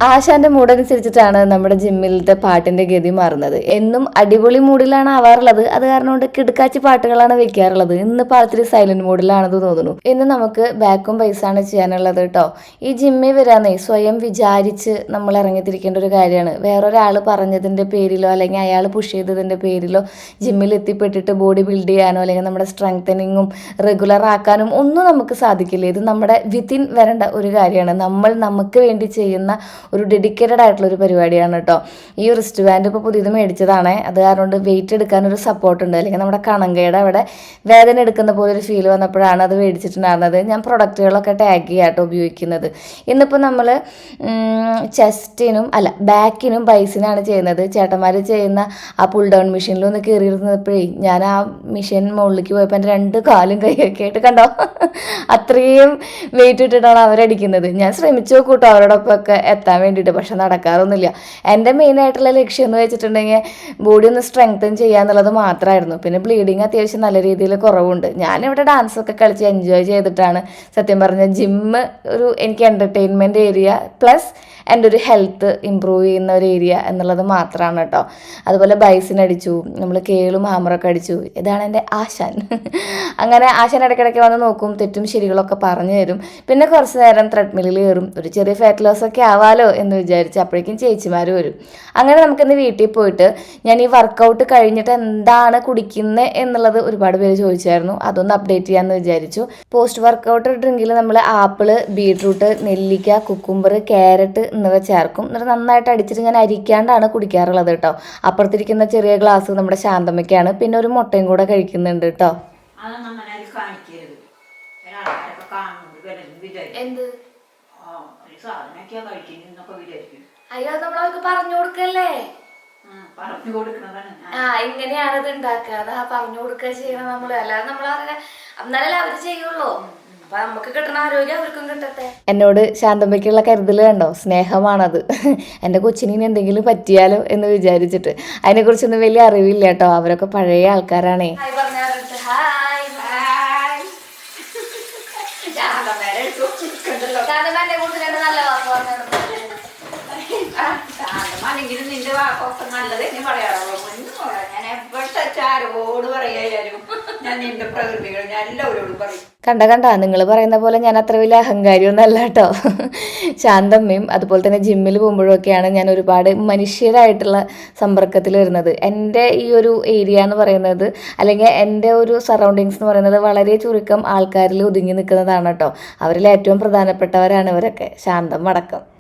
ആശാന്റെ മൂടനുസരിച്ചിട്ടാണ് നമ്മുടെ ജിമ്മിലത്തെ പാട്ടിന്റെ ഗതി മാറുന്നത്. എന്നും അടിപൊളി മൂഡിലാണ് ആവാറുള്ളത്. അത് കാരണം കൊണ്ട് കിടക്കാച്ചി പാട്ടുകളാണ് വെക്കാറുള്ളത്. ഇന്ന് പാലത്തിരി സൈലന്റ് മൂഡിലാണെന്ന് തോന്നുന്നു. ഇന്ന് നമുക്ക് ബാക്കും പൈസയാണ് ചെയ്യാനുള്ളത് കേട്ടോ. ഈ ജിമ്മിൽ വരാന്നേ സ്വയം വിചാരിച്ച് നമ്മൾ ഇറങ്ങിത്തിരിക്കേണ്ട ഒരു കാര്യമാണ്. വേറൊരാൾ പറഞ്ഞതിന്റെ പേരിലോ അല്ലെങ്കിൽ അയാൾ പുഷ് ചെയ്തതിന്റെ പേരിലോ ജിമ്മിൽ എത്തിപ്പെട്ടിട്ട് ബോഡി ബിൽഡ് ചെയ്യാനോ അല്ലെങ്കിൽ നമ്മുടെ സ്ട്രെങ്തനിങ്ങും റെഗുലർ ആക്കാനും ഒന്നും നമുക്ക് സാധിക്കില്ല. ഇത് നമ്മുടെ വിത്തിൻ വരേണ്ട ഒരു കാര്യമാണ്. നമ്മൾ നമുക്ക് വേണ്ടി ചെയ്യുന്ന ഒരു ഡെഡിക്കേറ്റഡ് ആയിട്ടുള്ള ഒരു പരിപാടിയാണ് കേട്ടോ. ഈ റിസ്റ്റ് ബാൻഡ് ഇപ്പോൾ പുതിയത് മേടിച്ചതാണ്. അത് കാരണം വെയിറ്റ് എടുക്കാനൊരു സപ്പോർട്ട് ഉണ്ട്. അല്ലെങ്കിൽ നമ്മുടെ കണങ്കയുടെ അവിടെ വേദന എടുക്കുന്ന പോലെ ഒരു ഫീൽ വന്നപ്പോഴാണ് അത് മേടിച്ചിട്ടുണ്ടായിരുന്നത്. ഞാൻ പ്രൊഡക്റ്റുകളൊക്കെ ടാഗ് ചെയ്യാട്ടോ ഉപയോഗിക്കുന്നത്. ഇന്നിപ്പോൾ നമ്മൾ ചെസ്റ്റിനും ബാക്കിനും ബൈസിനാണ് ചെയ്യുന്നത്. ചേട്ടന്മാർ ചെയ്യുന്ന ആ പുൾ ഡൗൺ മെഷീനിലൊന്ന് കയറിയിരുന്നപ്പോഴേ ഞാൻ ആ മെഷീൻ മുകളിലേക്ക് പോയപ്പോൾ എൻ്റെ 2 കാലും കൈയൊക്കെ ആയിട്ട് കണ്ടോ അത്രയും വെയിറ്റ് ഇട്ടിട്ടാണ് അവരടിക്കുന്നത്. ഞാൻ ശ്രമിച്ചു നോക്കൂട്ടോ അവരോടൊപ്പം ഒക്കെ എത്താൻ വേണ്ടിയിട്ട്, പക്ഷെ നടക്കാറൊന്നുമില്ല. എൻ്റെ മെയിനായിട്ടുള്ള ലക്ഷ്യം എന്ന് വെച്ചിട്ടുണ്ടെങ്കിൽ ബോഡി ഒന്ന് സ്ട്രെങ്തൻ ചെയ്യാന്നുള്ളത് മാത്രമായിരുന്നു. പിന്നെ ബ്ലീഡിങ് അത്യാവശ്യം നല്ല രീതിയിൽ കുറവുണ്ട്. ഞാനിവിടെ ഡാൻസൊക്കെ കളിച്ച് എൻജോയ് ചെയ്തിട്ടാണ് സത്യം പറഞ്ഞ ജിമ്മ് എനിക്ക് എൻ്റർടൈൻമെൻറ്റ് ഏരിയ പ്ലസ് എൻ്റെ ഒരു ഹെൽത്ത് ഇമ്പ്രൂവ് ചെയ്യുന്ന ഒരു ഏരിയ എന്നുള്ളത് മാത്രമാണ് കേട്ടോ. അതുപോലെ ബൈസിനടിച്ചു, നമ്മൾ കേളും ഹാമറൊക്കെ അടിച്ചു. ഇതാണ് എൻ്റെ ആശാൻ. അങ്ങനെ ആശാൻ ഇടയ്ക്കിടയ്ക്ക് വന്ന് നോക്കും, തെറ്റും ശരികളൊക്കെ പറഞ്ഞു തരും. പിന്നെ കുറച്ച് നേരം ത്രെഡ്മില്ലിൽ കയറും. ഒരു ചെറിയ ഫാറ്റ് ലോസ് ഒക്കെ ആവാലോ എന്ന് വിചാരിച്ച് അപ്പോഴേക്കും ചേച്ചിമാർ വരും. അങ്ങനെ നമുക്കിന്ന് വീട്ടിൽ പോയിട്ട് ഞാൻ ഈ വർക്കൗട്ട് കഴിഞ്ഞിട്ട് എന്താണ് കുടിക്കുന്നത് എന്നുള്ളത് ഒരുപാട് പേര് ചോദിച്ചായിരുന്നു. അതൊന്ന് അപ്ഡേറ്റ് ചെയ്യാമെന്ന് വിചാരിച്ചു. പോസ്റ്റ് വർക്കൗട്ട് ഡ്രിങ്കിൽ നമ്മൾ ആപ്പിള്, ബീട്രൂട്ട്, നെല്ലിക്ക, കുക്കുംബർ, ക്യാരറ്റ് എന്നിവ ചേർക്കും. എന്നിട്ട് നന്നായിട്ട് അടിച്ചിട്ട് ഞാൻ അരിക്കാണ്ടാണ് കുടിക്കാറുള്ളത് കേട്ടോ. അപ്പുറത്തിരിക്കുന്ന ചെറിയ ഗ്ലാസ് നമ്മുടെ ശാന്തമ്മയ്ക്കാണ്. പിന്നെ ഒരു മുട്ടയും കൂടെ കഴിക്കുന്നുണ്ട് കേട്ടോ. അയ്യോ നമ്മളവർക്ക് പറഞ്ഞു കൊടുക്കല്ലേ, ഇങ്ങനെയാണ് ഇത് ഉണ്ടാക്കുക, അതാ പറഞ്ഞു കൊടുക്കുക ചെയ്യണം നമ്മള്. അല്ലാതെ നമ്മളറിയാം എന്നാലല്ലേ അവര് ചെയ്യുള്ളൂ. നമുക്ക് കിട്ടുന്ന ആരോഗ്യം അവർക്കും കിട്ടട്ടെ. എന്നോട് ശാന്തമ്മയ്ക്കുള്ള കരുതൽ കണ്ടോ, സ്നേഹമാണത്. എൻ്റെ കൊച്ചിന് എന്തെങ്കിലും പറ്റിയാലോ എന്ന് വിചാരിച്ചിട്ട്. അതിനെക്കുറിച്ചൊന്നും വലിയ അറിവില്ല കേട്ടോ. അവരൊക്കെ പഴയ ആൾക്കാരാണേ. നിന്റെ വാക്കൊക്കെ നല്ലത് ഇനി പറയാറുള്ളൂ. ഞാൻ എവിടെ ആരോട് പറയാനും ഞാൻ നിന്റെ പ്രകൃതികൾ ഞാൻ എല്ലാവരോടും പറയും. കണ്ട നിങ്ങൾ പറയുന്ന പോലെ ഞാൻ അത്ര വലിയ അഹങ്കാരിയൊന്നും അല്ല കേട്ടോ. ശാന്തമ്മയും അതുപോലെ തന്നെ ജിമ്മിൽ പോകുമ്പോഴൊക്കെയാണ് ഞാൻ ഒരുപാട് മനുഷ്യരായിട്ടുള്ള സമ്പർക്കത്തിൽ വരുന്നത്. എൻ്റെ ഈ ഒരു ഏരിയ എന്ന് പറയുന്നത് അല്ലെങ്കിൽ എൻ്റെ ഒരു സറൗണ്ടിങ്സ് എന്ന് പറയുന്നത് വളരെ ചുരുക്കം ആൾക്കാരിൽ ഒതുങ്ങി നിൽക്കുന്നതാണ് കേട്ടോ. അവരിൽ ഏറ്റവും പ്രധാനപ്പെട്ടവരാണ് ഇവരൊക്കെ, ശാന്തം അടക്കം.